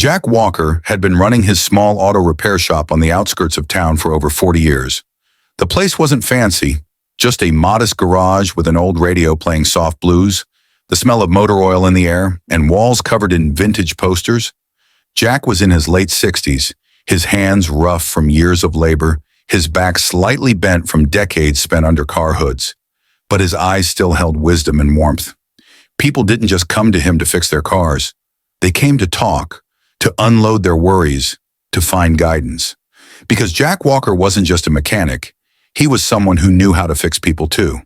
Jack Walker had been running his small auto repair shop on the outskirts of town for over 40 years. The place wasn't fancy, just a modest garage with an old radio playing soft blues, the smell of motor oil in the air, and walls covered in vintage posters. Jack was in his late 60s, his hands rough from years of labor, his back slightly bent from decades spent under car hoods. But his eyes still held wisdom and warmth. People didn't just come to him to fix their cars. They came to talk, to unload their worries, to find guidance. Because Jack Walker wasn't just a mechanic, he was someone who knew how to fix people too.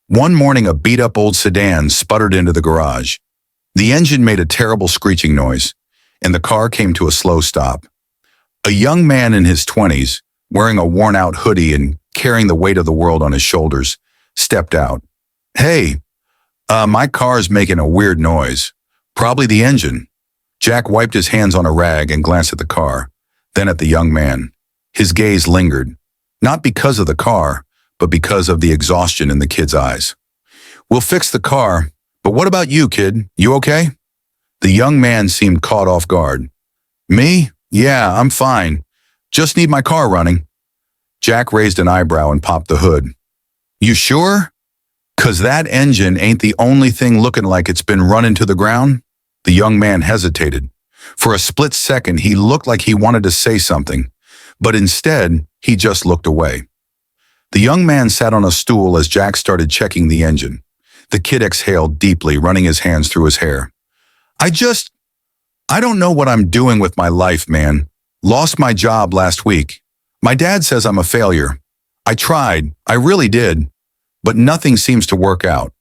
One morning, a beat-up old sedan sputtered into the garage. The engine made a terrible screeching noise, and the car came to a slow stop. A young man in his 20s, wearing a worn-out hoodie and carrying the weight of the world on his shoulders, stepped out. "Hey, my car's making a weird noise. Probably the engine." Jack wiped his hands on a rag and glanced at the car, then at the young man. His gaze lingered, not because of the car, but because of the exhaustion in the kid's eyes. "We'll fix the car, but what about you, kid? You okay?" The young man seemed caught off guard. "Me? Yeah, I'm fine. Just need my car running." Jack raised an eyebrow and popped the hood. "You sure? 'Cause that engine ain't the only thing looking like it's been run into the ground?" The young man hesitated. For a split second, he looked like he wanted to say something, but instead, he just looked away. The young man sat on a stool as Jack started checking the engine. The kid exhaled deeply, running his hands through his hair. I don't know what I'm doing with my life, man. Lost my job last week. My dad says I'm a failure. I tried, I really did, but nothing seems to work out."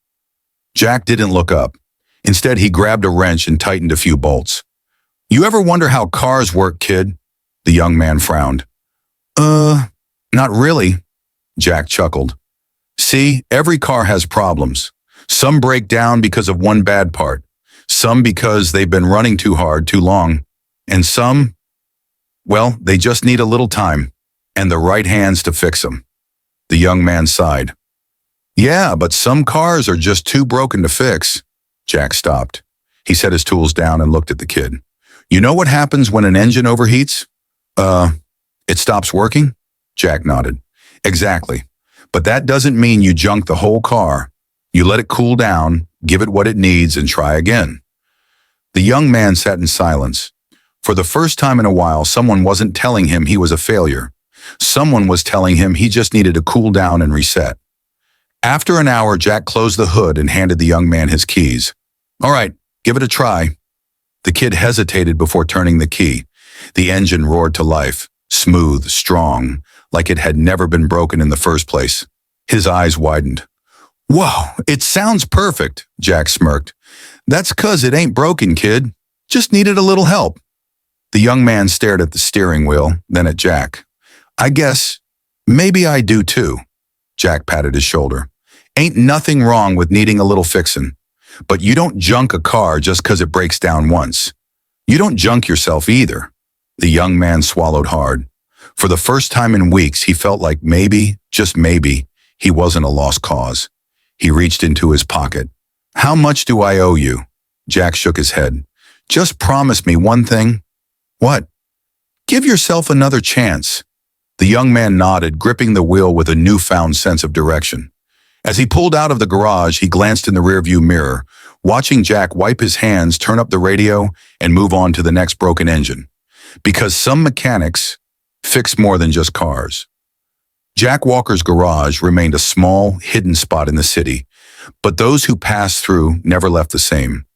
Jack didn't look up. Instead, he grabbed a wrench and tightened a few bolts. "You ever wonder how cars work, kid?" The young man frowned. Not really," Jack chuckled. "See, every car has problems. Some break down because of one bad part, some because they've been running too hard too long, and some, well, they just need a little time and the right hands to fix them." The young man sighed. "Yeah, but some cars are just too broken to fix." Jack stopped. He set his tools down and looked at the kid. "You know what happens when an engine overheats?" It stops working?" Jack nodded. "Exactly. But that doesn't mean you junk the whole car. You let it cool down, give it what it needs, and try again." The young man sat in silence. For the first time in a while, someone wasn't telling him he was a failure. Someone was telling him he just needed to cool down and reset. After an hour, Jack closed the hood and handed the young man his keys. "All right, give it a try." The kid hesitated before turning the key. The engine roared to life, smooth, strong, like it had never been broken in the first place. His eyes widened. "Whoa, it sounds perfect," Jack smirked. "That's 'cause it ain't broken, kid. Just needed a little help." The young man stared at the steering wheel, then at Jack. Maybe I do too." Jack patted his shoulder. "Ain't nothing wrong with needing a little fixin'. But you don't junk a car just 'cause it breaks down once. You don't junk yourself either." The young man swallowed hard. For the first time in weeks, he felt like maybe, just maybe, he wasn't a lost cause. He reached into his pocket. "How much do I owe you?" Jack shook his head. "Just promise me one thing." "What?" "Give yourself another chance." The young man nodded, gripping the wheel with a newfound sense of direction. As he pulled out of the garage, he glanced in the rearview mirror, watching Jack wipe his hands, turn up the radio, and move on to the next broken engine. Because some mechanics fix more than just cars. Jack Walker's garage remained a small, hidden spot in the city, but those who passed through never left the same.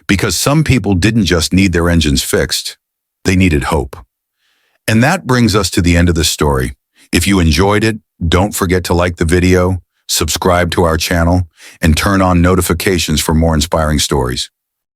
Because some people didn't just need their engines fixed, they needed hope. And that brings us to the end of this story. If you enjoyed it, don't forget to like the video, subscribe to our channel, and turn on notifications for more inspiring stories.